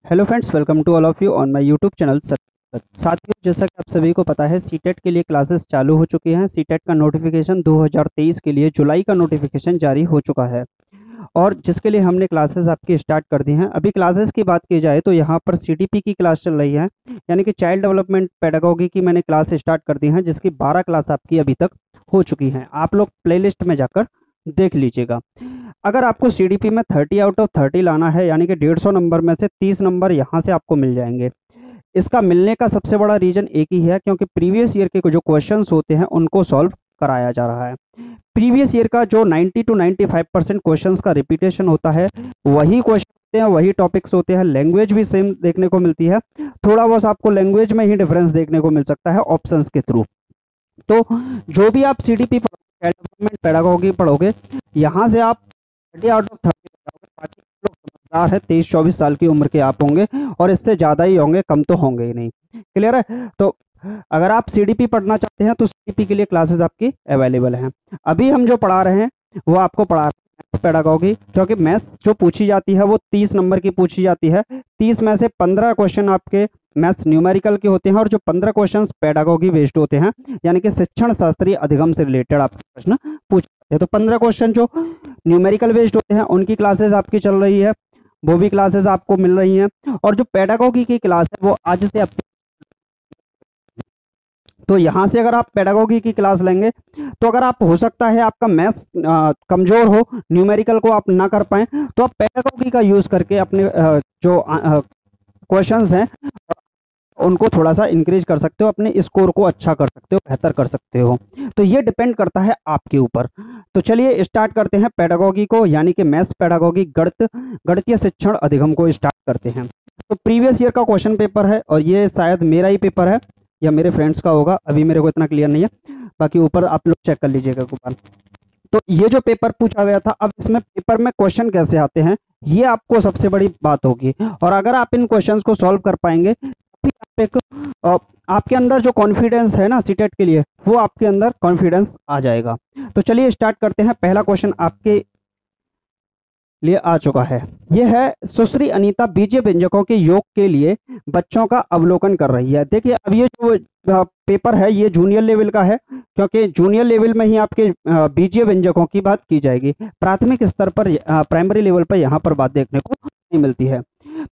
Hello friends, welcome to all of you on my YouTube channel. साथियों, जैसा कि आप सभी को पता है, सीटेट के लिए क्लासेस चालू हो चुकी हैं। सीटेट का नोटिफिकेशन 2023 के लिए जुलाई का नोटिफिकेशन जारी हो चुका है और जिसके लिए हमने क्लासेस आपकी स्टार्ट कर दी हैं। अभी क्लासेस की बात की जाए तो यहाँ पर सीडीपी की क्लास चल रही है, यानी कि चाइल्ड डेवलपमेंट पेडागोगी की मैंने क्लास स्टार्ट कर दी हैं, जिसकी 12 क्लास आपकी अभी तक हो चुकी हैं। आप लोग प्लेलिस्ट में जाकर देख लीजिएगा। अगर आपको सीडीपी में 30 आउट ऑफ 30 लाना है, यानी कि 150 नंबर में से 30 नंबर यहाँ से आपको मिल जाएंगे। इसका मिलने का सबसे बड़ा रीजन एक ही है, क्योंकि प्रीवियस ईयर के जो क्वेश्चंस होते हैं उनको सॉल्व कराया जा रहा है। प्रीवियस ईयर का जो 90 to 95% क्वेश्चंस का रिपीटेशन होता है, वही क्वेश्चन होते हैं, वही टॉपिक्स होते हैं। लैंग्वेज भी सेम देखने को मिलती है, थोड़ा बहुत आपको लैंग्वेज में ही डिफरेंस देखने को मिल सकता है ऑप्शंस के थ्रू। तो जो भी आप सीडीपी डेवलपमेंट पेडागोगी पढ़ोगे, यहाँ से आप 30 आउट ऑफ 30 बताओगे। बाकी लोग समझदार है, 23-24 साल की उम्र के आप होंगे और इससे ज़्यादा ही होंगे, कम तो होंगे ही नहीं। क्लियर है? तो अगर आप सीडीपी पढ़ना चाहते हैं तो सीडीपी के लिए क्लासेस आपकी अवेलेबल हैं। अभी हम जो पढ़ा रहे हैं वो आपको पढ़ा रहे हैं मैथ्स पेडागोगी, क्योंकि मैथ्स जो पूछी जाती है वो 30 नंबर की पूछी जाती है। 30 में से 15 क्वेश्चन आपके मैथ्स न्यूमेरिकल के होते हैं और जो 15 क्वेश्चंस पेडागोगी बेस्ड होते हैं, यानी कि शिक्षण शास्त्रीय अधिगम से रिलेटेड आपके प्रश्न पूछते हैं। तो 15 क्वेश्चन जो न्यूमेरिकल बेस्ड होते हैं उनकी क्लासेस आपकी चल रही है, वो भी क्लासेस आपको मिल रही हैं। और जो पेडागोगी की क्लास है वो आज से आपकी, तो यहाँ से अगर आप पेडागोगी की क्लास लेंगे तो अगर आप, हो सकता है आपका मैथ्स कमजोर हो, न्यूमेरिकल को आप ना कर पाएं, तो आप पेडागोगी का यूज करके अपने जो क्वेश्चंस हैं उनको थोड़ा सा इंक्रीज कर सकते हो, अपने स्कोर को अच्छा कर सकते हो, बेहतर कर सकते हो। तो ये डिपेंड करता है आपके ऊपर। तो चलिए स्टार्ट करते हैं पेडागोगी को, यानी कि मैथ्स पेडागोगी गणितीय शिक्षण अधिगम को स्टार्ट करते हैं। तो प्रीवियस ईयर का क्वेश्चन पेपर है और ये शायद मेरा ही पेपर है या मेरे फ्रेंड्स का होगा, अभी मेरे को इतना क्लियर नहीं है, बाकी ऊपर आप लोग चेक कर लीजिएगा एक बार। तो ये जो पेपर पूछा गया था, अब इसमें पेपर में क्वेश्चन कैसे आते हैं ये आपको सबसे बड़ी बात होगी। और अगर आप इन क्वेश्चंस को सॉल्व कर पाएंगे तो आप एक आपके अंदर जो कॉन्फिडेंस है ना सीटेट के लिए, वो आपके अंदर कॉन्फिडेंस आ जाएगा। तो चलिए स्टार्ट करते हैं। पहला क्वेश्चन आपके लिए आ चुका है। यह है, सुश्री अनीता बीजीय व्यंजकों के योग के लिए बच्चों का अवलोकन कर रही है। देखिए, अब ये जो पेपर है ये जूनियर लेवल का है, क्योंकि जूनियर लेवल में ही आपके बीजीय व्यंजकों की बात की जाएगी। प्राथमिक स्तर पर, प्राइमरी लेवल पर यहाँ पर बात देखने को नहीं मिलती है।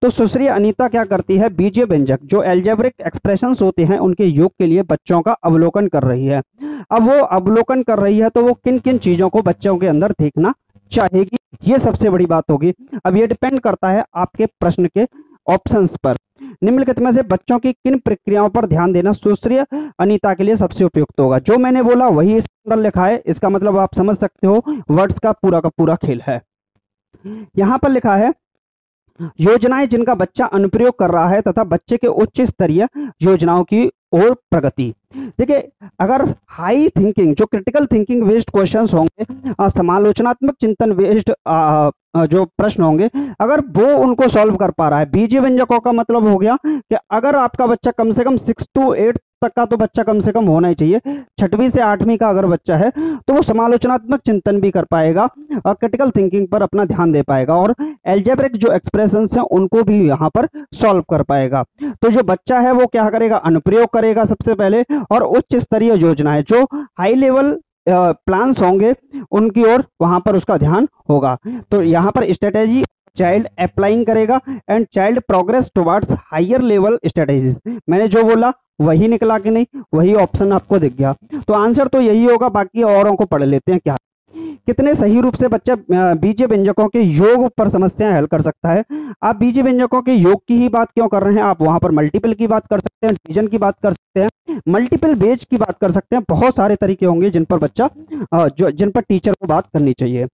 तो सुश्री अनीता क्या करती है, बीजीय व्यंजक जो एल्जेब्रिक एक्सप्रेशंस होते हैं उनके योग के लिए बच्चों का अवलोकन कर रही है। अब वो अवलोकन कर रही है तो वो किन किन चीजों को बच्चों के अंदर देखना चाहेगी, ये सबसे बड़ी बात होगी। अब ये डिपेंड करता है आपके प्रश्न के ऑप्शंस पर। निम्नलिखित में से बच्चों की किन प्रक्रियाओं पर ध्यान देना सुश्री अनीता के लिए सबसे उपयुक्त होगा। जो मैंने बोला वही इसके अंदर लिखा है, इसका मतलब आप समझ सकते हो वर्ड्स का पूरा खेल है। यहां पर लिखा है, योजनाएं जिनका बच्चा अनुप्रयोग कर रहा है तथा बच्चे के उच्च स्तरीय योजनाओं की और प्रगति। देखिए, अगर हाई थिंकिंग, जो क्रिटिकल थिंकिंग बेस्ड क्वेश्चंस होंगे, समालोचनात्मक चिंतन बेस्ड जो प्रश्न होंगे, अगर वो उनको सॉल्व कर पा रहा है, बीजीय व्यंजकों का मतलब हो गया कि अगर आपका बच्चा कम से कम 6 to 8 तक का तो बच्चा कम से कम होना ही चाहिए, 6वीं से 8वीं का अगर बच्चा है तो वो समालोचनात्मक चिंतन भी कर पाएगा और क्रिटिकल थिंकिंग पर अपना ध्यान दे पाएगा और एल्जेब्रिक जो एक्सप्रेशंस हैं उनको भी यहाँ पर सॉल्व कर पाएगा। तो जो बच्चा है वो क्या करेगा, अनुप्रयोग करेगा सबसे पहले, और उच्च स्तरीय योजना है जो हाई लेवल प्लान्स होंगे उनकी ओर वहां पर उसका ध्यान होगा। तो यहाँ पर स्ट्रेटेजी चाइल्ड अप्लाइंग करेगा and child progress towards higher level strategies. मैंने जो बोला वही निकला कि नहीं, वही ऑप्शन आपको दिख गया। तो आंसर तो यही होगा, बाकी औरों को पढ़ लेते हैं। क्या, कितने सही रूप से बच्चा बीजीय व्यंजकों के योग पर समस्याएं हल कर सकता है। आप बीजीय व्यंजकों के योग की ही बात क्यों कर रहे हैं, आप वहां पर मल्टीपल की बात कर सकते हैं, डिवीजन की बात कर सकते हैं, मल्टीपल बेज की बात कर सकते हैं। बहुत सारे तरीके होंगे जिन पर बच्चा जिन पर टीचर को बात करनी चाहिए।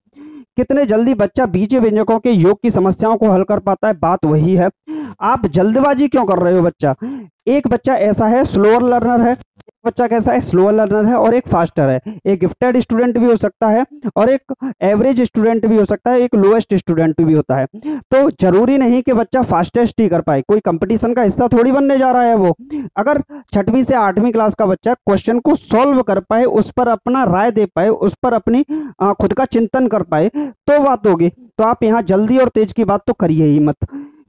कितने जल्दी बच्चा बीजीय व्यंजकों के योग की समस्याओं को हल कर पाता है, बात वही है। आप जल्दबाजी क्यों कर रहे हो बच्चा, एक बच्चा ऐसा है स्लोअर लर्नर है, एक बच्चा कैसा है स्लोअर लर्नर है और एक फास्टर है। एक गिफ्टेड स्टूडेंट भी हो सकता है और एक एवरेज स्टूडेंट भी हो सकता है, एक लोएस्ट स्टूडेंट भी होता है। तो जरूरी नहीं कि बच्चा फास्टेस्ट ही कर पाए, कोई कंपटीशन का हिस्सा थोड़ी बनने जा रहा है वो। अगर 6वीं से 8वीं क्लास का बच्चा क्वेश्चन को सॉल्व कर पाए, उस पर अपना राय दे पाए, उस पर अपनी खुद का चिंतन कर पाए तो बात होगी। तो आप यहाँ जल्दी और तेज की बात तो करिए ही मत।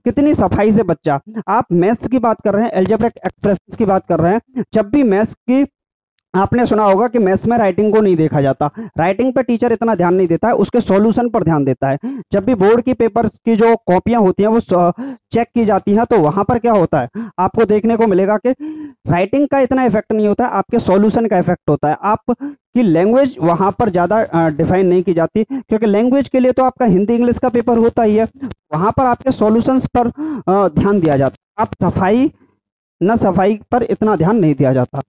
कितनी सफाई से बच्चा, आप मैथ्स की बात कर रहे हैं, अलजेब्रिक एक्सप्रेशंस की बात कर रहे हैं, जब भी मैथ्स की आपने सुना होगा कि मैथ्स में राइटिंग को नहीं देखा जाता, राइटिंग पर टीचर इतना ध्यान नहीं देता है, उसके सॉल्यूशन पर ध्यान देता है। जब भी बोर्ड की पेपर्स की जो कॉपियां होती हैं वो चेक की जाती हैं, तो वहां पर क्या होता है, आपको देखने को मिलेगा कि राइटिंग का इतना इफेक्ट नहीं होता है, आपके सॉल्यूशन का इफेक्ट होता है। आपकी लैंग्वेज वहां पर ज़्यादा डिफाइन नहीं की जाती, क्योंकि लैंग्वेज के लिए तो आपका हिंदी इंग्लिश का पेपर होता ही है, वहां पर आपके सॉल्यूशंस पर ध्यान दिया जाता है। आप सफाई न सफाई पर इतना ध्यान नहीं दिया जाता।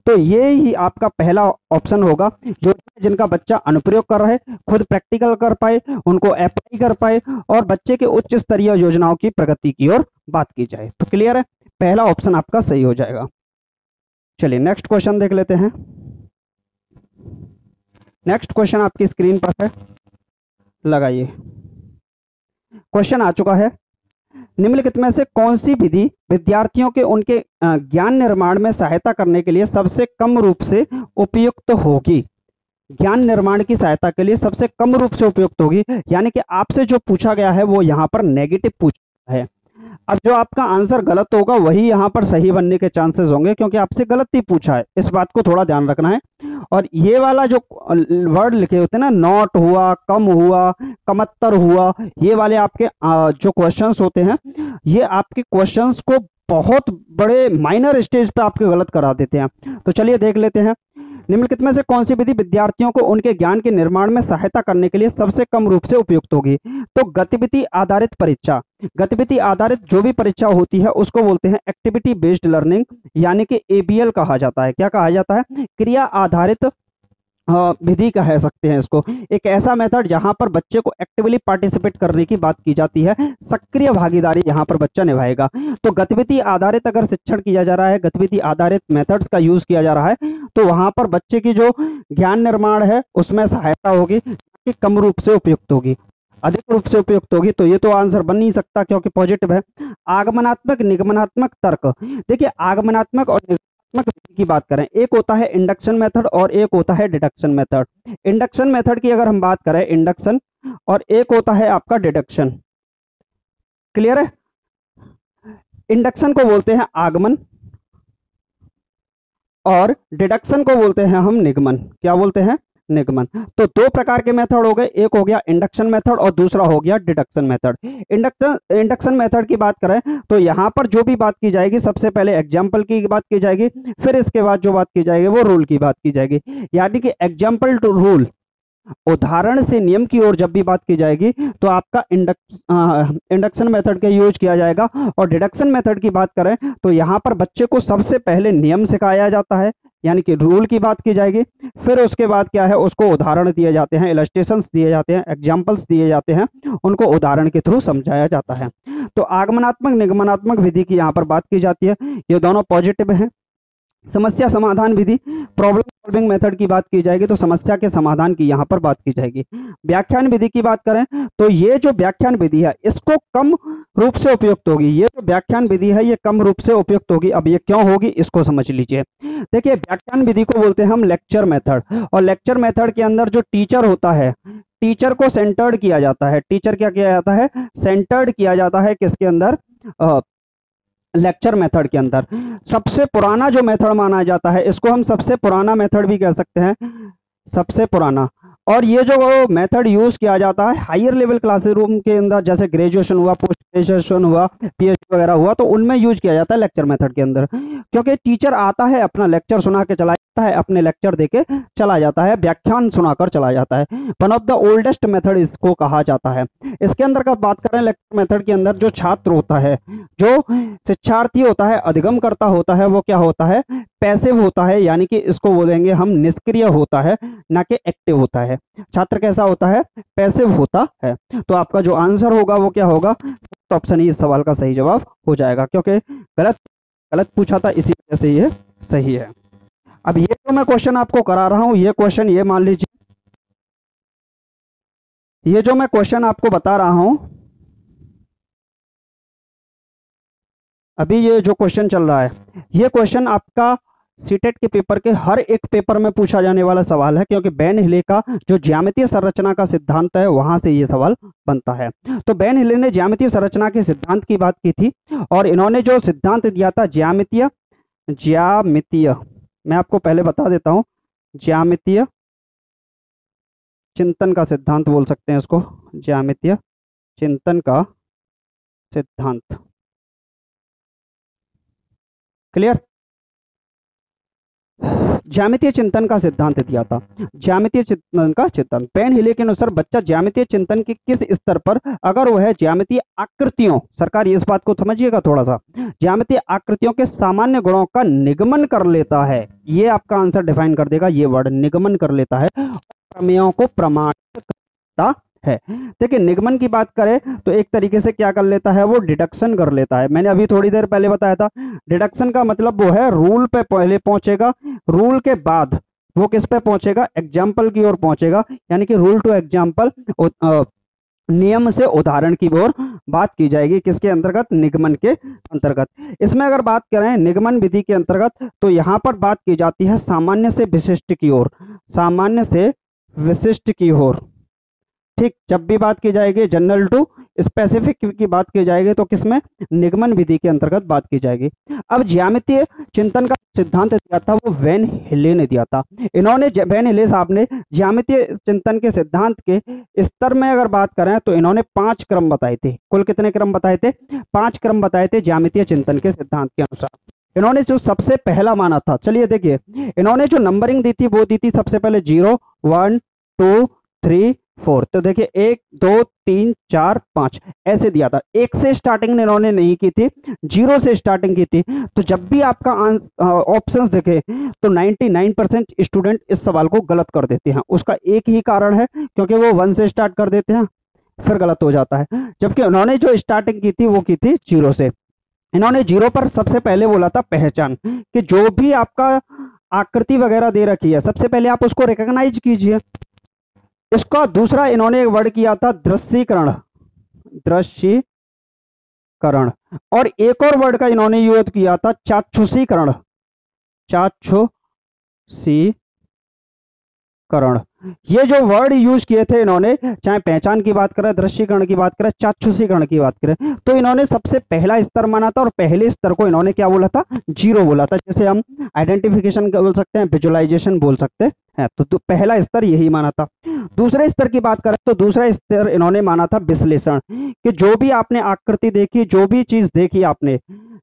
तो ये ही आपका पहला ऑप्शन होगा, जो जिनका बच्चा अनुप्रयोग कर रहे, खुद प्रैक्टिकल कर पाए, उनको अप्लाई कर पाए और बच्चे के उच्च स्तरीय योजनाओं की प्रगति की ओर बात की जाए। तो क्लियर है, पहला ऑप्शन आपका सही हो जाएगा। चलिए नेक्स्ट क्वेश्चन देख लेते हैं। नेक्स्ट क्वेश्चन आपकी स्क्रीन पर है, लगाइए। क्वेश्चन आ चुका है, निम्नलिखित में से कौन सी विधि विद्यार्थियों के उनके ज्ञान निर्माण में सहायता करने के लिए सबसे कम रूप से उपयुक्त होगी? ज्ञान निर्माण की सहायता के लिए सबसे कम रूप से उपयुक्त होगी, यानी कि आपसे जो पूछा गया है वो यहाँ पर नेगेटिव पूछा है। अब जो आपका आंसर गलत होगा वही यहाँ पर सही बनने के चांसेस होंगे, क्योंकि आपसे गलत ही पूछा है, इस बात को थोड़ा ध्यान रखना है। और ये वाला जो वर्ड लिखे होते हैं ना, नॉट हुआ, कम हुआ, कमत्तर हुआ, ये वाले आपके जो क्वेश्चंस होते हैं, ये आपके क्वेश्चंस को बहुत बड़े माइनर स्टेज पे आपके गलत करा देते हैं। तो चलिए देख लेते हैं, निम्नलिखित में से कौन सी विधि विद्यार्थियों को उनके ज्ञान के निर्माण में सहायता करने के लिए सबसे कम रूप से उपयुक्त होगी? तो गतिविधि आधारित परीक्षा, गतिविधि आधारित जो भी परीक्षा होती है उसको बोलते हैं एक्टिविटी बेस्ड लर्निंग, यानी कि एबीएल कहा जाता है। क्या कहा जाता है? क्रिया आधारित विधि कह सकते हैं इसको। एक ऐसा मेथड जहां पर बच्चे को एक्टिवली पार्टिसिपेट करने की बात की जाती है, सक्रिय भागीदारी यहां पर बच्चा निभाएगा। तो गतिविधि आधारित अगर शिक्षण किया जा रहा है, गतिविधि आधारित मेथड्स का यूज किया जा रहा है, तो वहां पर बच्चे की जो ज्ञान निर्माण है उसमें सहायता होगी, कि कम रूप से उपयुक्त होगी। अधिक रूप से उपयुक्त होगी तो ये तो आंसर बन नहीं सकता, क्योंकि पॉजिटिव है। आगमनात्मक निगमनात्मक तर्क, देखिए आगमनात्मक और विधि की बात करें, एक होता है इंडक्शन मेथड और एक होता है डिडक्शन मेथड। इंडक्शन मेथड की अगर हम बात करें, इंडक्शन, और एक होता है आपका डिडक्शन। क्लियर है? इंडक्शन को बोलते हैं आगमन और डिडक्शन को बोलते हैं हम निगमन। क्या बोलते हैं? निगमन। तो दो प्रकार के मेथड हो गए, एक हो गया इंडक्शन मेथड और दूसरा हो गया डिडक्शन मेथड। इंडक्शन मेथड की बात करें तो यहाँ पर जो भी बात की जाएगी, सबसे पहले एग्जाम्पल की बात की जाएगी, फिर इसके बाद जो बात की जाएगी वो रूल की बात की जाएगी। यानी कि एग्जाम्पल टू रूल, उदाहरण से नियम की ओर जब भी बात की जाएगी तो आपका इंडक्शन मेथड का यूज किया जाएगा। और डिडक्शन मेथड की बात करें तो यहाँ पर बच्चे को सबसे पहले नियम सिखाया जाता है, यानी कि रूल की बात की जाएगी, फिर उसके बाद क्या है, उसको उदाहरण दिए जाते हैं, इलस्ट्रेशंस दिए जाते हैं, एग्जाम्पल्स दिए जाते हैं, उनको उदाहरण के थ्रू समझाया जाता है। तो आगमनात्मक निगमनात्मक विधि की यहाँ पर बात की जाती है, ये दोनों पॉजिटिव हैं। समस्या समाधान विधि, प्रॉब्लम सॉल्विंग मेथड की बात की जाएगी तो समस्या के समाधान की यहाँ पर बात की जाएगी। व्याख्यान विधि की बात करें तो ये जो व्याख्यान विधि है इसको कम रूप से उपयुक्त होगी, ये जो व्याख्यान विधि है ये कम रूप से उपयुक्त होगी। अब ये क्यों होगी इसको समझ लीजिए। देखिए व्याख्यान विधि को बोलते हैं हम लेक्चर मेथड, और लेक्चर मेथड के अंदर जो टीचर होता है, टीचर को सेंटर्ड किया जाता है। टीचर क्या किया जाता है? सेंटर्ड किया जाता है। किसके अंदर? लेक्चर मेथड के अंदर। सबसे पुराना जो मेथड माना जाता है, इसको हम सबसे पुराना मेथड भी कह सकते हैं, सबसे पुराना। और ये जो मेथड यूज किया जाता है हायर लेवल क्लासरूम के अंदर, जैसे ग्रेजुएशन हुआ, पोस्ट ग्रेजुएशन हुआ, पीएचडी वगैरह हुआ, तो उनमें यूज किया जाता है लेक्चर मेथड के अंदर। क्योंकि टीचर आता है, अपना लेक्चर सुना के चला जाता है, अपने लेक्चर देके चला जाता है, व्याख्यान सुनाकर चला जाता है। One of the oldest method इसको कहा जाता है। इसके अंदर का बात करें लेक्चर मेथड के अंदर, जो छात्र होता है, जो शिक्षार्थी होता है, अधिगम करता होता है, वो क्या होता है? पैसिव होता है, यानी कि इसको बोलेंगे हम निष्क्रिय होता है, ना कि एक्टिव होता है। छात्र कैसा होता है? पैसिव होता है। तो आपका जो आंसर होगा वो क्या होगा? तो ऑप्शन ही इस सवाल का सही जवाब हो जाएगा, क्योंकि गलत पूछा था, इसी वजह से ये सही है। अब ये जो मैं क्वेश्चन आपको करा रहा हूं, ये क्वेश्चन, ये मान लीजिए, ये जो मैं क्वेश्चन आपको बता रहा हूं, अभी ये जो क्वेश्चन चल रहा है, ये क्वेश्चन आपका सीटेट के पेपर के हर एक पेपर में पूछा जाने वाला सवाल है, क्योंकि बेन हिले का जो ज्यामितीय संरचना का सिद्धांत है वहां से ये सवाल बनता है। तो बेन हिले ने ज्यामितीय संरचना के सिद्धांत की बात की थी, और इन्होंने जो सिद्धांत दिया था ज्यामितीय, मैं आपको पहले बता देता हूं, ज्यामितीय चिंतन का सिद्धांत बोल सकते हैं इसको, ज्यामितीय चिंतन का सिद्धांत। क्लियर? ज्यामितीय चिंतन का सिद्धांत दिया था। ज्यामितीय चिंतन का सिद्धांत बेन हिले के अनुसार बच्चा ज्यामितीय चिंतन के किस स्तर पर अगर वह ज्यामितीय आकृतियों, सरकार इस बात को समझिएगा थोड़ा सा, ज्यामितीय आकृतियों के सामान्य गुणों का निगमन कर लेता है, ये आपका आंसर डिफाइन कर देगा, ये वर्ड निगमन कर लेता है, प्रमेयों को प्रमाणित करता है। देखिए निगमन की बात करें तो एक तरीके से क्या कर लेता है, वो डिडक्शन कर लेता है। मैंने अभी थोड़ी देर पहले बताया था, डिडक्शन का मतलब वो है रूल पे पहले पहुंचेगा, रूल के बाद वो किस पे पहुंचेगा, एग्जाम्पल की ओर पहुंचेगा, यानी कि रूल टू एग्जाम्पल, नियम से उदाहरण की ओर बात की जाएगी, किसके अंतर्गत, निगमन के अंतर्गत। इसमें अगर बात करें निगमन विधि के अंतर्गत तो यहाँ पर बात की जाती है सामान्य से विशिष्ट की ओर, सामान्य से विशिष्ट की ओर। ठीक, जब भी बात की जाएगी जनरल टू स्पेसिफिक की बात की जाएगी तो किसमें, निगमन विधि के अंतर्गत बात की जाएगी। अब ज्यामितीय चिंतन का सिद्धांत दिया था वो वेन हिले ने दिया था। इन्होंने, वेन हिले साहब ने ज्यामितीय चिंतन के सिद्धांत के स्तर में अगर बात करें तो इन्होंने 5 क्रम बताए थे। कुल कितने क्रम बताए थे, 5 क्रम बताए थे ज्यामितीय चिंतन के सिद्धांत के अनुसार। इन्होंने जो सबसे पहला माना था, चलिए देखिए, इन्होंने जो नंबरिंग दी थी वो दी थी सबसे पहले 0 1 2 3 4। तो देखिए 1 2 3 4 5 ऐसे दिया था, 1 से स्टार्टिंग इन्होंने नहीं की थी, 0 से स्टार्टिंग की थी। तो जब भी आपका ऑप्शंस देखे तो 99% स्टूडेंट इस सवाल को गलत कर देते हैं। उसका एक ही कारण है, क्योंकि वो 1 से स्टार्ट कर देते हैं, फिर गलत हो जाता है। जबकि उन्होंने जो स्टार्टिंग की थी वो की थी 0 से। इन्होंने 0 पर सबसे पहले बोला था पहचान, कि जो भी आपका आकृति वगैरह दे रखी है सबसे पहले आप उसको रिकॉग्नाइज कीजिए। इसका दूसरा इन्होंने एक वर्ड किया था दृश्यीकरण, दृश्यीकरण, और एक और वर्ड का इन्होंने यूज किया था चाक्षुषीकरण, चाक्षुषीकरण। ये जो वर्ड यूज किए थे इन्होंने, चाहे पहचान की बात करें, दृश्यीकरण की बात करें, चाक्षुषीकरण की बात करें, तो इन्होंने सबसे पहला स्तर माना था, और पहले स्तर को इन्होंने क्या बोला था, 0 बोला था। जैसे हम आइडेंटिफिकेशन बोल सकते हैं, विजुअलाइजेशन बोल सकते हैं, तो पहला स्तर यही माना था। दूसरे स्तर की बात करें तो दूसरा स्तर इन्होंने माना था विश्लेषण, कि जो भी आपने आकृति देखी, जो भी चीज देखी आपने,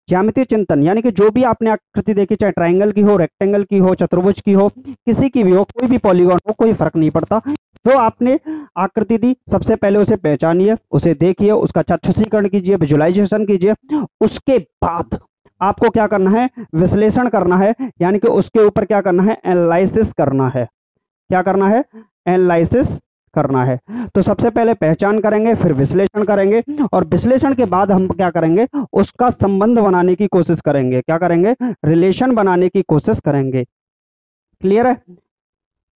ज्यामितीय चिंतन यानी कि जो भी आपने आकृति देखी, चाहे ट्रायंगल की हो, रेक्टेंगल की हो, चतुर्भुज की हो, किसी की भी हो, कोई भी पॉलीगॉन हो, कोई फर्क नहीं पड़ता, जो आपने आकृति दी सबसे पहले उसे पहचानिए, उसे देखिए, उसका चाक्षुषीकरण कीजिए, विजुअलाइजेशन कीजिए। उसके बाद आपको क्या करना है, विश्लेषण करना है, यानी कि उसके ऊपर क्या करना है, एनालिसिस करना है। क्या करना है, एनालिसिस करना है। तो सबसे पहले पहचान करेंगे, फिर विश्लेषण करेंगे, और विश्लेषण के बाद हम क्या करेंगे, उसका संबंध बनाने की कोशिश करेंगे। क्या करेंगे, रिलेशन बनाने की कोशिश करेंगे। क्लियर है?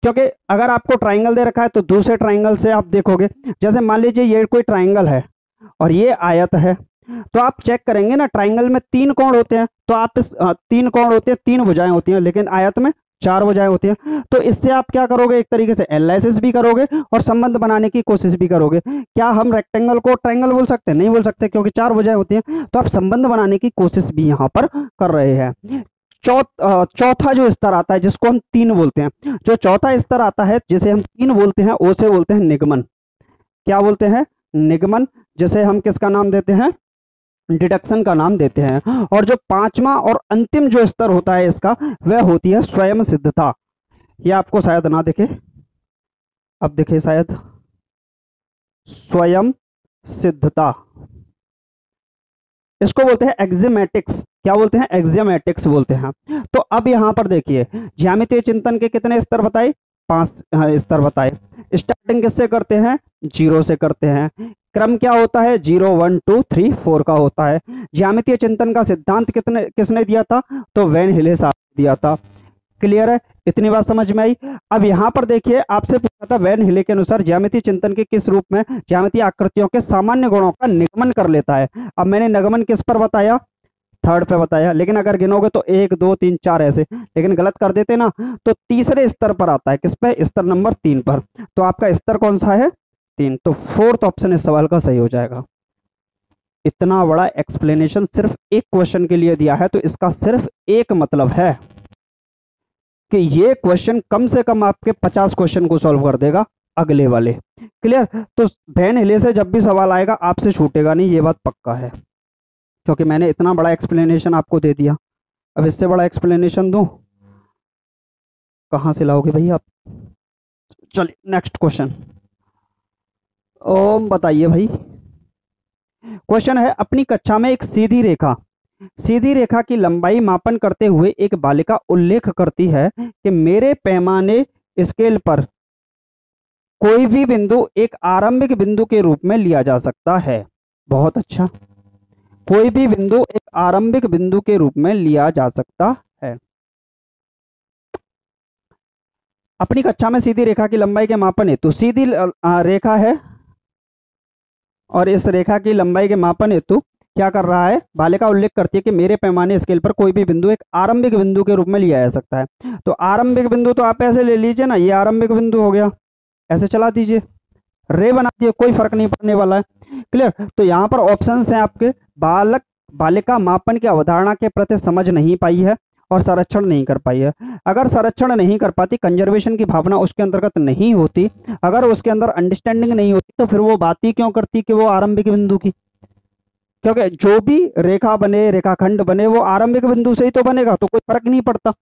क्योंकि अगर आपको ट्राइंगल दे रखा है तो दूसरे ट्राइंगल से आप देखोगे, जैसे मान लीजिए ये कोई ट्राइंगल है और ये आयत है, तो आप चेक करेंगे ना, ट्राइंगल में 3 कोण होते हैं, तो आप इस 3 कोण होते हैं, 3 भुजाएं होती हैं, लेकिन आयत में 4 भुजाएं होती हैं। तो इससे आप क्या करोगे, एक तरीके से एनालिसिस भी करोगे और संबंध बनाने की कोशिश भी करोगे। क्या हम रेक्टेंगल को ट्राइंगल बोल सकते हैं? नहीं बोल सकते, क्योंकि 4 भुजाएं होती हैं। तो आप संबंध बनाने की कोशिश भी यहाँ पर कर रहे हैं। चौथा जो स्तर आता है जिसको हम 3 बोलते हैं, जो चौथा स्तर आता है जिसे हम 3 बोलते हैं, उसे बोलते हैं निगमन। क्या बोलते हैं, निगमन। जैसे हम किसका नाम देते हैं, डिडक्शन का नाम देते हैं। और जो 5वां और अंतिम जो स्तर होता है इसका, वह होती है स्वयं सिद्धता। ये आपको शायद ना दिखे, अब दिखे शायद, स्वयं सिद्धता, इसको बोलते हैं एक्जियोमेटिक्स। क्या बोलते हैं, एक्जियोमेटिक्स बोलते हैं। तो अब यहां पर देखिए, ज्यामितीय चिंतन के कितने स्तर बताए, 5 स्तर बताए। स्टार्टिंग किससे करते हैं, 0 से करते हैं। क्रम क्या होता है, 0 1 2 3 4 का होता है। ज्यामितीय चिंतन का सिद्धांत किसने दिया था, तो वेन हिले साहब ने दिया था। क्लियर है, इतनी बात समझ में आई। अब यहाँ पर देखिए, आपसे पूछा था वेन हिले के अनुसार ज्यामितीय चिंतन के किस रूप में ज्यामितीय आकृतियों के सामान्य गुणों का निगमन कर लेता है। अब मैंने निगमन किस पर बताया, थर्ड पे बताया, लेकिन अगर गिनोगे तो 1 2 3 4 ऐसे, लेकिन गलत कर देते ना तो तीसरे स्तर पर आता है। किस पे? स्तर नंबर 3 पर। तो आपका स्तर कौन सा है? 3। तो फोर्थ ऑप्शन इस सवाल का सही हो जाएगा। इतना बड़ा एक्सप्लेनेशन सिर्फ एक क्वेश्चन के लिए दिया है, तो इसका सिर्फ एक मतलब है कि ये क्वेश्चन कम से कम आपके 50 क्वेश्चन को सॉल्व कर देगा अगले वाले। क्लियर? तो वैन हिले से जब भी सवाल आएगा आपसे छूटेगा नहीं, ये बात पक्का है, क्योंकि मैंने इतना बड़ा एक्सप्लेनेशन आपको दे दिया। अब इससे बड़ा एक्सप्लेनेशन दूं, कहाँ से लाओगे भाई आप? चलिए नेक्स्ट क्वेश्चन। ओम बताइए भाई। क्वेश्चन है, अपनी कक्षा में एक सीधी रेखा की लंबाई मापन करते हुए एक बालिका उल्लेख करती है कि मेरे पैमाने स्केल पर कोई भी बिंदु एक आरंभिक बिंदु के रूप में लिया जा सकता है। बहुत अच्छा, कोई भी बिंदु एक आरंभिक बिंदु के रूप में लिया जा सकता है। अपनी कक्षा में सीधी रेखा की लंबाई के मापन हेतु सीधी रेखा है, और इस रेखा की लंबाई के मापन हेतु क्या कर रहा है? बालिका उल्लेख करती है कि मेरे पैमाने स्केल पर कोई भी बिंदु एक आरंभिक बिंदु के रूप में लिया जा सकता है। तो आरंभिक बिंदु तो आप ऐसे ले लीजिए ना, ये आरंभिक बिंदु हो गया, ऐसे चला दीजिए, रे बना दिए, कोई फर्क नहीं पड़ने वाला है। क्लियर? तो यहाँ पर ऑप्शंस हैं आपके, बालिका मापन की अवधारणा के प्रति समझ नहीं पाई है और संरक्षण नहीं कर पाई है। अगर संरक्षण नहीं कर पाती, कंजर्वेशन की भावना उसके अंतर्गत नहीं होती, अगर उसके अंदर अंडरस्टैंडिंग नहीं होती, तो फिर वो बात ही क्यों करती कि वो आरंभिक बिंदु की? क्योंकि जो भी रेखा बने, रेखाखंड बने, वो आरंभिक बिंदु से ही तो बनेगा, तो कोई फर्क नहीं पड़ता।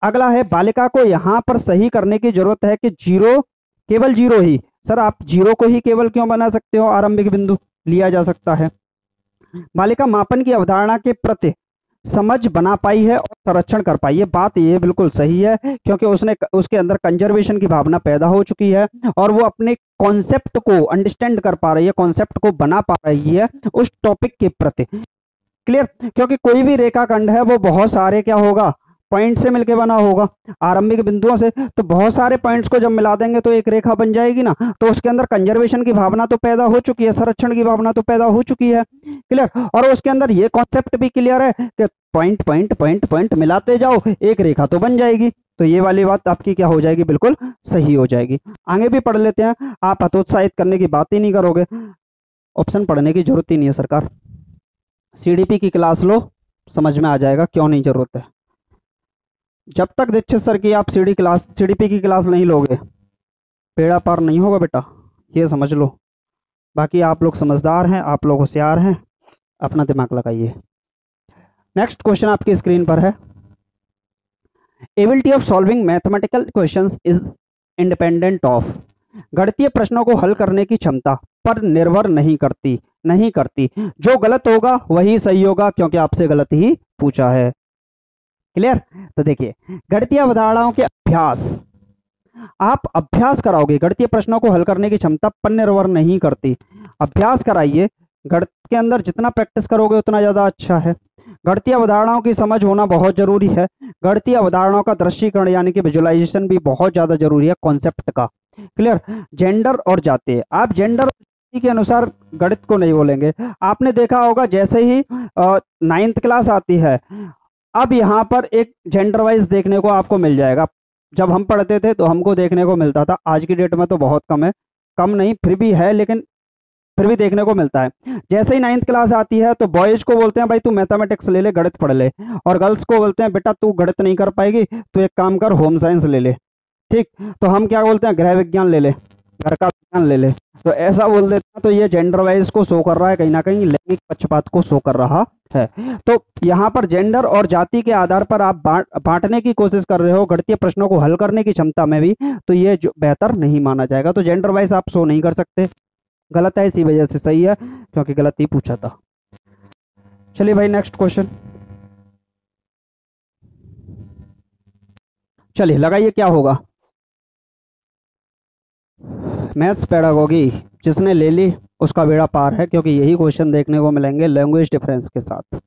अगला है, बालिका को यहाँ पर सही करने की जरूरत है कि जीरो, केवल जीरो ही। सर आप जीरो को ही केवल क्यों बना सकते हो? आरंभिक बिंदु लिया जा सकता है। बालिका मापन की अवधारणा के प्रति समझ बना पाई है और संरक्षण कर पाई है। बात ये बिल्कुल सही है, क्योंकि उसके अंदर कंजर्वेशन की भावना पैदा हो चुकी है और वो अपने कॉन्सेप्ट को अंडरस्टैंड कर पा रही है, कॉन्सेप्ट को बना पा रही है उस टॉपिक के प्रति। क्लियर? क्योंकि कोई भी रेखाखंड है वो बहुत सारे क्या होगा? पॉइंट से मिलकर बना होगा, आरंभिक बिंदुओं से। तो बहुत सारे पॉइंट्स को जब मिला देंगे तो एक रेखा बन जाएगी ना, तो उसके अंदर कंजर्वेशन की भावना तो पैदा हो चुकी है, संरक्षण की भावना तो पैदा हो चुकी है। क्लियर? और उसके अंदर ये कॉन्सेप्ट भी क्लियर है कि पॉइंट पॉइंट पॉइंट पॉइंट मिलाते जाओ, एक रेखा तो बन जाएगी। तो ये वाली बात आपकी क्या हो जाएगी? बिल्कुल सही हो जाएगी। आगे भी पढ़ लेते हैं, आप हतोत्साहित करने की बात ही नहीं करोगे। ऑप्शन पढ़ने की जरूरत ही नहीं है सरकार, सीडीपी की क्लास लो, समझ में आ जाएगा क्यों नहीं जरूरत है। जब तक दीक्षित सर की आप सीडीपी की क्लास नहीं लोगे, बेड़ा पार नहीं होगा बेटा, ये समझ लो। बाकी आप लोग समझदार हैं, आप लोग होशियार हैं, अपना दिमाग लगाइए। नेक्स्ट क्वेश्चन आपकी स्क्रीन पर है, ability of solving mathematical questions is independent of. गणितीय प्रश्नों को हल करने की क्षमता पर निर्भर नहीं करती। जो गलत होगा वही सही होगा, क्योंकि आपसे गलत ही पूछा है। क्लियर? तो देखिए, गणितीय अवधारणाओं के अभ्यास, आप अभ्यास कराओगे, गणितीय प्रश्नों को हल करने की क्षमता पर निर्भर नहीं करती। अभ्यास कराइए, गणित के अंदर जितना प्रैक्टिस करोगे उतना ज्यादा अच्छा है। गणितीय अवधारणाओं की समझ होना बहुत जरूरी है। गणितीय अवधारणाओं का दृश्यीकरण यानी कि विजुअलाइजेशन भी बहुत ज्यादा जरूरी है कॉन्सेप्ट का। क्लियर? जेंडर और जाति, आप जेंडर के अनुसार गणित को नहीं बोलेंगे। आपने देखा होगा जैसे ही 9th क्लास आती है, अब यहाँ पर एक जेंडर वाइज देखने को आपको मिल जाएगा। जब हम पढ़ते थे तो हमको देखने को मिलता था, आज की डेट में तो बहुत कम है, कम नहीं फिर भी है, लेकिन फिर भी देखने को मिलता है। जैसे ही 9th क्लास आती है तो बॉयज को बोलते हैं भाई तू मैथमेटिक्स ले ले, गणित पढ़ ले, और गर्ल्स को बोलते हैं बेटा तू गणित नहीं कर पाएगी तो एक काम कर होम साइंस ले ले। ठीक, तो हम क्या बोलते हैं? गृह विज्ञान ले ले, घर का विज्ञान ले ले। तो ऐसा बोल देते हैं, तो ये जेंडर वाइज को शो कर रहा है, कहीं ना कहीं लैंगिक पक्षपात को शो कर रहा है। तो यहाँ पर जेंडर और जाति के आधार पर आप बांटने की कोशिश कर रहे हो गणितीय प्रश्नों को हल करने की क्षमता में भी, तो ये जो बेहतर नहीं माना जाएगा। तो जेंडर वाइज आप शो नहीं कर सकते, गलत है, इसी वजह से सही है क्योंकि गलत ही पूछा था। चलिए भाई नेक्स्ट क्वेश्चन, चलिए लगाइए क्या होगा। मैथ्स पेडागोगी जिसने ले ली उसका बेड़ा पार है, क्योंकि यही क्वेश्चन देखने को मिलेंगे लैंग्वेज डिफरेंस के साथ।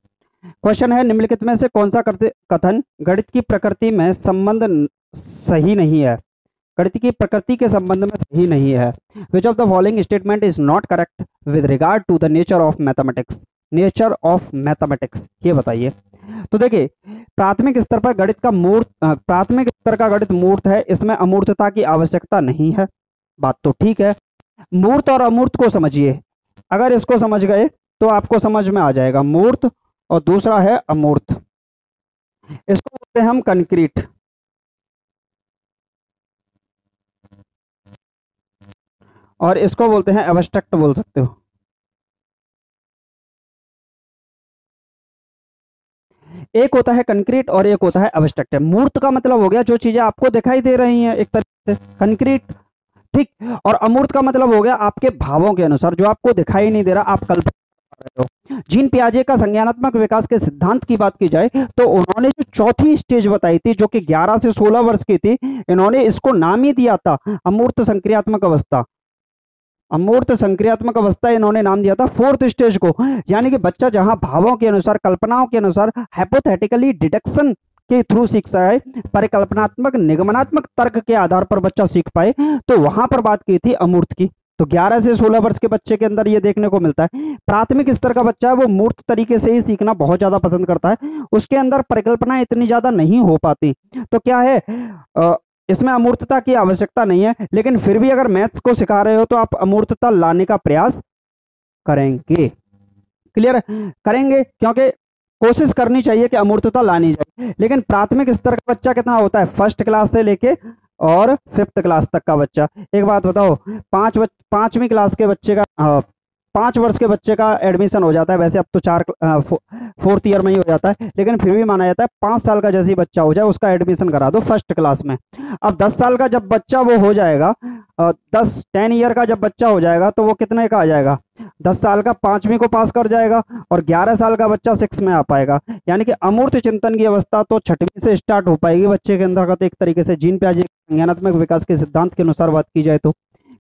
क्वेश्चन है, निम्नलिखित में से कौन सा कथन गणित की प्रकृति में संबंध सही नहीं है? गणित की प्रकृति के संबंध में सही नहीं है। Which of the following statement is not correct with regard to the nature of mathematics. Nature of mathematics, ये बताइए। तो देखिए, प्राथमिक स्तर पर गणित का मूर्त प्राथमिक स्तर का गणित मूर्त है, इसमें अमूर्तता की आवश्यकता नहीं है, बात तो ठीक है। मूर्त और अमूर्त को समझिए, अगर इसको समझ गए तो आपको समझ में आ जाएगा। मूर्त और दूसरा है अमूर्त, इसको बोलते हैं हम कंक्रीट, और इसको बोलते हैं एब्स्ट्रैक्ट, बोल सकते हो। एक होता है कंक्रीट और एक होता है एब्स्ट्रैक्ट। मूर्त का मतलब हो गया जो चीजें आपको दिखाई दे रही हैं एक तरीके से, कंक्रीट, ठीक। और अमूर्त का मतलब हो गया आपके भावों के अनुसार, जो आपको दिखाई नहीं दे रहा, आप कल्पना कर रहे हो। जीन पियाजे का संज्ञानात्मक विकास के सिद्धांत की बात की जाए तो उन्होंने जो चौथी स्टेज बताई थी, जो कि 11 से 16 वर्ष की थी, इन्होंने इसको नाम ही दिया था अमूर्त संक्रियात्मक अवस्था। अमूर्त संक्रियात्मक अवस्था इन्होंने नाम दिया था फोर्थ स्टेज को। यानी कि बच्चा जहां भावों के अनुसार, कल्पनाओं के अनुसार, हाइपोथेटिकली डिडक्शन के थ्रू सीखता है, परिकल्पनात्मक निगमनात्मक तर्क के आधार पर बच्चा सीख पाए, तो वहां पर बात की थी अमूर्त की। तो 11 से 16 वर्ष के बच्चे के अंदर ये देखने को मिलता है। प्राथमिक स्तर का बच्चा है वो मूर्त तरीके से ही सीखना बहुत ज्यादा पसंद करता है, उसके अंदर परिकल्पना इतनी ज्यादा नहीं हो पाती। तो क्या है, इसमें अमूर्तता की आवश्यकता नहीं है, लेकिन फिर भी अगर मैथ्स को सिखा रहे हो तो आप अमूर्तता लाने का प्रयास करेंगे। क्लियर करेंगे, क्योंकि कोशिश करनी चाहिए कि अमूर्तता लानी जाए। लेकिन प्राथमिक स्तर का बच्चा कितना होता है, फर्स्ट क्लास से लेके और 5th क्लास तक का बच्चा। एक बात बताओ, 5वीं क्लास के बच्चे का 5 वर्ष के बच्चे का एडमिशन हो जाता है, वैसे अब तो 4th ईयर में ही हो जाता है, लेकिन फिर भी माना जाता है 5 साल का जैसे ही बच्चा हो जाए उसका एडमिशन करा दो फर्स्ट क्लास में। अब 10 साल का जब बच्चा वो हो जाएगा, 10 ईयर का जब बच्चा हो जाएगा तो वो कितने का आ जाएगा, 10 साल का 5वीं को पास कर जाएगा, और 11 साल का बच्चा 6 में आ पाएगा। यानी कि अमूर्त चिंतन की अवस्था तो 6वीं से स्टार्ट हो पाएगी बच्चे के अंतर्गत, एक तरीके से जीन पियाजे संज्ञानात्मक विकास के सिद्धांत के अनुसार बात की जाए तो।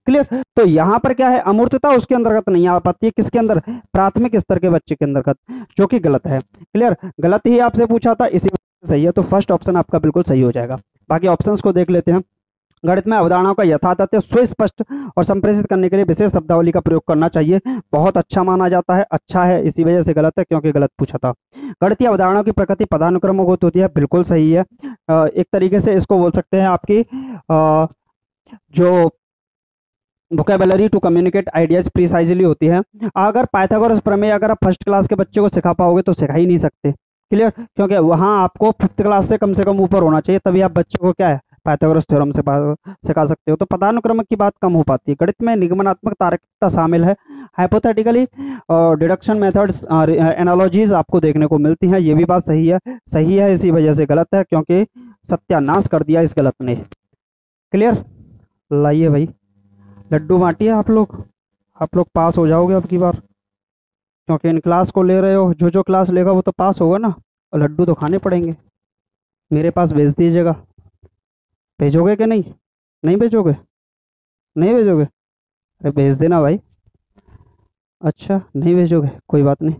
क्लियर। तो यहाँ पर क्या है, अमूर्तता उसके अंतर्गत नहीं आ पाती है, किसके अंदर, प्राथमिक स्तर के बच्चे के अंतर्गत, जो कि गलत है। क्लियर, गलत ही आपसे पूछा था, इसी वजह से सही है, तो फर्स्ट ऑप्शन आपका बिल्कुल सही हो जाएगा। बाकी ऑप्शंस को देख लेते हैं। गणित में अवधारणाओं का यथातथ्य सुस्पष्ट और संप्रेषित करने के लिए विशेष शब्दावली का प्रयोग करना चाहिए, बहुत अच्छा माना जाता है, अच्छा है, इसी वजह से गलत है क्योंकि गलत पूछा था। गणितीय अवधारणाओं की प्रकृति पदानुक्रमों होती है, बिल्कुल सही है। एक तरीके से इसको बोल सकते हैं आपकी जो vocabulary to communicate ideas precisely होती है। अगर पाइथागोरस प्रमेय अगर आप फर्स्ट क्लास के बच्चे को सिखा पाओगे तो सिखा ही नहीं सकते। क्लियर, क्योंकि वहां आपको 5th क्लास से कम ऊपर होना चाहिए, तभी आप बच्चे को क्या है, पाइथागोरस थ्योरम से सिखा सकते हो। तो पदानुक्रमिक की बात कम हो पाती है। गणित में निगमनात्मक तार्किकता शामिल है, हाइपोथेटिकली और डिडक्शन मेथड्स, एनालॉजीज आपको देखने को मिलती हैं, ये भी बात सही है। सही है इसी वजह से गलत है, क्योंकि सत्यानाश कर दिया इस गलत ने। क्लियर, लाइए भाई लड्डू बांटिए आप लोग पास हो जाओगे अब की बार, क्योंकि इन क्लास को ले रहे हो, जो क्लास लेगा वो तो पास होगा ना, और लड्डू तो खाने पड़ेंगे। मेरे पास भेज दीजिएगा, भेजोगे कि नहीं, नहीं भेजोगे, नहीं भेजोगे, अरे भेज देना भाई। अच्छा नहीं भेजोगे, कोई बात नहीं,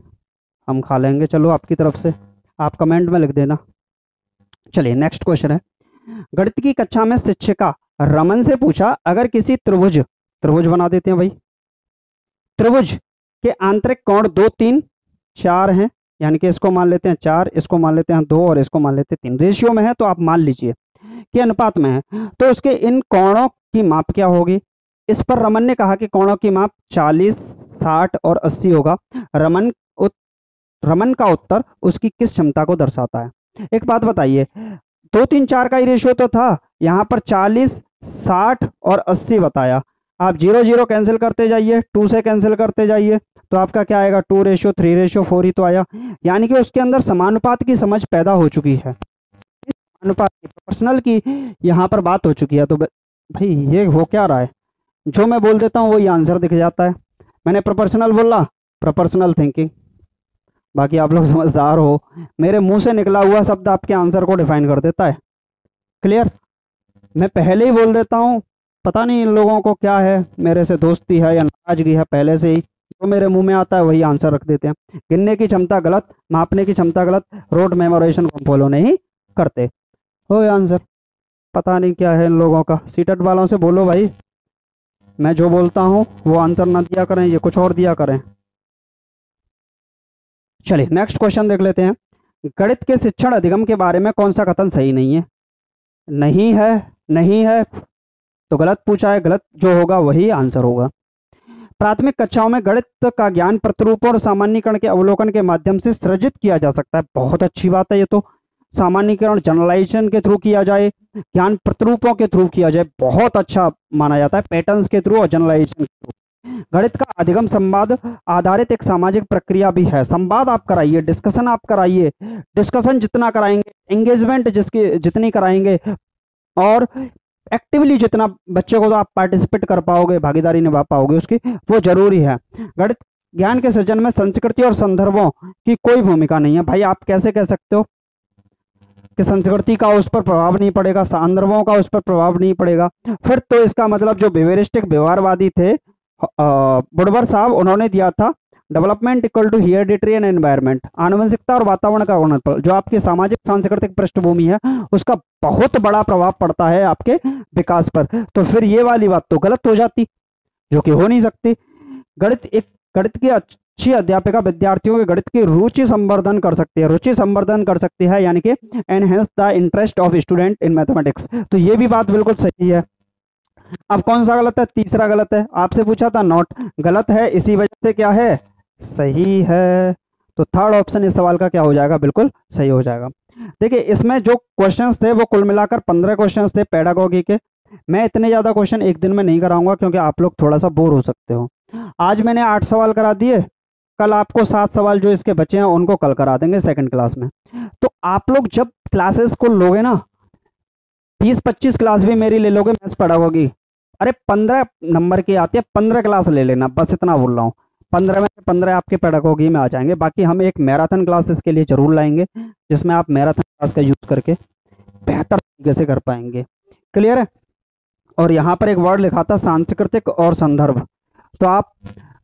हम खा लेंगे, चलो आपकी तरफ से, आप कमेंट में लिख देना। चलिए नेक्स्ट क्वेश्चन है। गणित की कक्षा में शिक्षिका रमन से पूछा, अगर किसी त्रिभुज बना देते हैं भाई, त्रिभुज के आंतरिक कोण 2, 3, 4 हैं, यानी कि इसको मान लेते हैं 4, इसको मान लेते हैं 2 और इसको मान लेते हैं 3, रेशियो में है तो आप मान लीजिए कि अनुपात में है, तो उसके इन कोणों की माप क्या होगी। इस पर रमन ने कहा कि कोणों की माप 40, 60 और 80 होगा। रमन का उत्तर उसकी किस क्षमता को दर्शाता है। एक बात बताइए, 2, 3, 4 का ही रेशियो तो था, यहाँ पर 40, 60 और 80 बताया। आप 0, 0 कैंसिल करते जाइए, 2 से कैंसिल करते जाइए, तो आपका क्या आएगा, 2:3:4 ही तो आया। यानी कि उसके अंदर समानुपात की समझ पैदा हो चुकी है, अनुपात की, प्रोपोर्शनल की यहाँ पर बात हो चुकी है। तो भाई ये हो क्या रहा है, जो मैं बोल देता हूँ वही आंसर दिख जाता है। मैंने प्रोपोर्शनल बोला, प्रोपोर्शनल थिंकिंग। बाकी आप लोग समझदार हो, मेरे मुंह से निकला हुआ शब्द आपके आंसर को डिफाइन कर देता है। क्लियर, मैं पहले ही बोल देता हूँ, पता नहीं इन लोगों को क्या है, मेरे से दोस्ती है या नाराजगी है, पहले से ही जो मेरे मुंह में आता है वही आंसर रख देते हैं। गिनने की क्षमता गलत, मापने की क्षमता गलत, रोड मेमोराइजेशन को फॉलो नहीं करते हो आंसर। पता नहीं क्या है इन लोगों का। सीटेट वालों से बोलो भाई, मैं जो बोलता हूँ वो आंसर ना दिया करें, ये कुछ और दिया करें। चलिए नेक्स्ट क्वेश्चन देख लेते हैं। गणित के शिक्षण अधिगम के बारे में कौन सा कथन सही नहीं है? नहीं है, नहीं है तो गलत पूछा है, गलत जो होगा वही आंसर होगा। प्राथमिक कक्षाओं में गणित का ज्ञान प्रतिरूपों और सामान्यीकरण के अवलोकन के माध्यम से सृजित किया जा सकता है। बहुत अच्छी बात है ये तो। सामान्यीकरण जनरलाइजेशन के थ्रू किया जाए, ज्ञान प्रतिरूपों के थ्रू किया जाए, बहुत अच्छा माना जाता है, पैटर्न्स के थ्रू और जनरलाइजेशन के थ्रू। गणित का अधिगम संवाद आधारित एक सामाजिक प्रक्रिया भी है। संवाद आप कराइए, डिस्कशन आप कराइए, डिस्कशन जितना कराएंगे, एंगेजमेंट जितनी कराएंगे और एक्टिवली जितना बच्चे को तो आप पार्टिसिपेट कर पाओगे, भागीदारी निभा पाओगे उसकी, वो जरूरी है। गणित ज्ञान के सृजन में संस्कृति और संदर्भों की कोई भूमिका नहीं है। भाई आप कैसे कह सकते हो कि संस्कृति का उस पर प्रभाव नहीं पड़ेगा, संदर्भों का उस पर प्रभाव नहीं पड़ेगा? फिर तो इसका मतलब जो बिहेवियरिस्टिक व्यवहारवादी थे वुडवर्ड साहब, उन्होंने दिया था development equal to heredity and environment, आनुवंशिकता और वातावरण का गुणनफल। जो आपकी सामाजिक सांस्कृतिक पृष्ठभूमि है उसका बहुत बड़ा प्रभाव पड़ता है आपके विकास पर। तो फिर ये वाली बात तो गलत हो जाती, जो कि हो नहीं सकती। गणित की अच्छी अध्यापिका विद्यार्थियों के गणित की रुचि संवर्धन कर सकती है, रुचि संवर्धन कर सकती है, यानी कि enhance the interest of student in mathematics. तो ये भी बात बिल्कुल सही है। अब कौन सा गलत है? तीसरा गलत है। आपसे पूछा था नॉट, गलत है, इसी वजह से क्या है? सही है। तो थर्ड ऑप्शन इस सवाल का क्या हो जाएगा? बिल्कुल सही हो जाएगा। देखिए इसमें जो क्वेश्चंस थे वो कुल मिलाकर 15 क्वेश्चंस थे पेडागोगी के। मैं इतने ज्यादा क्वेश्चन एक दिन में नहीं कराऊंगा क्योंकि आप लोग थोड़ा सा बोर हो सकते हो। आज मैंने 8 सवाल करा दिए, कल आपको 7 सवाल जो इसके बचे हैं उनको कल करा देंगे सेकंड क्लास में। तो आप लोग जब क्लासेस को लोगे ना, 20-25 क्लास भी मेरी ले लोगे मैथ्स पेडागोगी, अरे 15 नंबर की आती है, 15 क्लास ले लेना, बस इतना बोल रहा हूँ। 15 में से 15 आपके पेडागोगी में आ जाएंगे। बाकी हम एक मैराथन क्लासेस के लिए जरूर लाएंगे जिसमें आप मैराथन क्लास का यूज करके बेहतर तरीके से कर पाएंगे। क्लियर है? और यहाँ पर एक वर्ड लिखा था सांस्कृतिक और संदर्भ, तो आप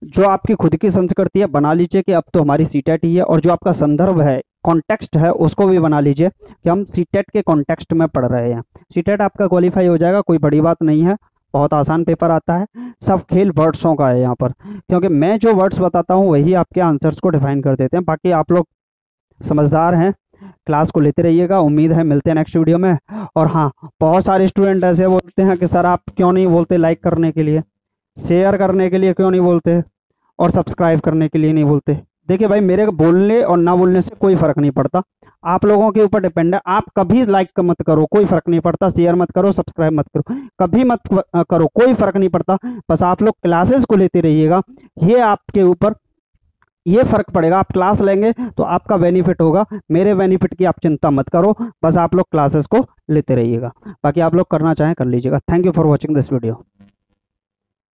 जो आपकी खुद की संस्कृति है बना लीजिए कि अब तो हमारी सीटेट ही है, और जो आपका संदर्भ है, कॉन्टेक्स्ट है, उसको भी बना लीजिए कि हम सीटेट के कॉन्टेक्स्ट में पढ़ रहे हैं। सीटेट आपका क्वालिफाई हो जाएगा, कोई बड़ी बात नहीं है, बहुत आसान पेपर आता है। सब खेल वर्ड्सों का है यहाँ पर, क्योंकि मैं जो वर्ड्स बताता हूँ वही आपके आंसर्स को डिफाइन कर देते हैं। बाकी आप लोग समझदार हैं, क्लास को लेते रहिएगा। उम्मीद है मिलते हैं नेक्स्ट वीडियो में। और हाँ, बहुत सारे स्टूडेंट ऐसे बोलते हैं कि सर आप क्यों नहीं बोलते लाइक करने के लिए, शेयर करने के लिए क्यों नहीं बोलते, और सब्सक्राइब करने के लिए नहीं बोलते। देखिए भाई, मेरे बोलने और ना बोलने से कोई फर्क नहीं पड़ता, आप लोगों के ऊपर डिपेंड है। आप कभी लाइक मत करो, कोई फर्क नहीं पड़ता, शेयर मत करो, सब्सक्राइब मत करो, कभी मत करो, कोई फर्क नहीं पड़ता। बस आप लोग क्लासेस को लेते रहिएगा, ये आपके ऊपर ये फर्क पड़ेगा। आप क्लास लेंगे तो आपका बेनिफिट होगा, मेरे बेनिफिट की आप चिंता मत करो, बस आप लोग क्लासेस को लेते रहिएगा। बाकी आप लोग करना चाहें कर लीजिएगा। Thank you for watching this video.